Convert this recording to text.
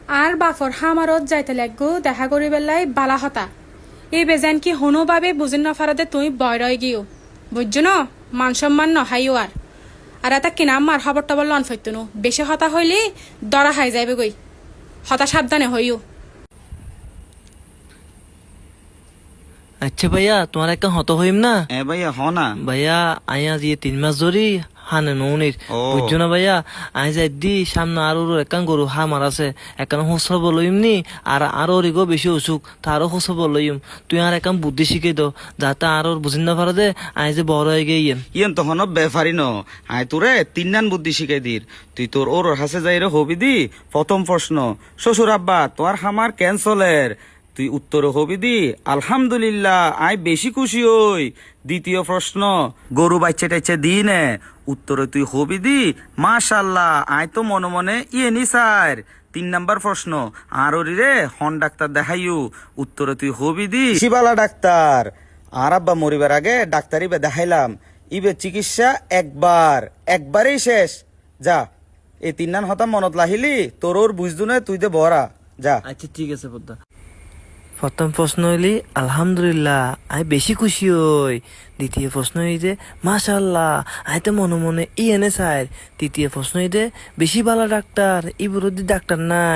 আর বাফর হামারত যাইতে লাগবো দেখা করি বেলাই বালা হতা এই বেজান কি হনো বাবে বুঝিন নফারদে তুই বয় রয় গিও বুঝছো ন মান সম্মান নহাইও আর এটা কিনাম মার খবর টবর লন ফৈতনু বেশি হতা হইলে দরা খাই যাইবে গই হতা সাবধানে হইও। আচ্ছা ভাইয়া তোমার একটা হত হইম না ভাইয়া হ না ভাইয়া আইয়া দিয়ে 3 মাস ধরি হানে নৌনির ও। বুঝছো না ভাইয়া আই যাই দি সামনে আরো একান গরু হামার আছে একান হোসব লইমনি আর আরো রিগো বেশি অসুখ তারও হোসব লইম তুই আর একান বুদ্ধি শিখে দাও যাতে আরো বুঝিন না পারে দে আই যে বড় হয়ে গিয়ে ইয়েন তখন বেফারি ন আয় তোরে 3 বুদ্ধি শিখাই দির তুই তোর ওর হাসে যাই রে হবি দি। প্রথম প্রশ্ন, শ্বশুর আব্বা তোমার হামার ক্যান্সলের? তুই উত্তর হবি দি আলহামদুলিল্লাহ আয় বেশি খুশি হই। দ্বিতীয় প্রশ্ন, গরু বাচ্চা টাইচা দি নে? উত্তরে তুই হবি দি মাশাল্লাহ আয় তো মনে মনে ইয়ে নি স্যার। 3 প্রশ্ন, আর রে হন ডাক্তার দেখাইও? উত্তরে তুই হবি দি শিবালা ডাক্তার। আর আব্বা মরিবার আগে ডাক্তার ইবে দেখাইলাম, ইবে চিকিৎসা একবারেই শেষ। যা এই 3 হতা মনত লাহিলি তোর ওর বুঝদু না তুই দে বরা যা। আচ্ছা ঠিক আছে পদ্মা। প্রথম প্রশ্ন হইলি আলহামদুলিল্লাহ আই বেশি খুশি হই। দ্বিতীয় প্রশ্ন হই যে মাশাল্লাহ আই তো মনে মনে ই এনে চাই। তৃতীয় প্রশ্ন হই যে বেশি ভালো ডাক্তার, ই বিরোধী ডাক্তার নাই।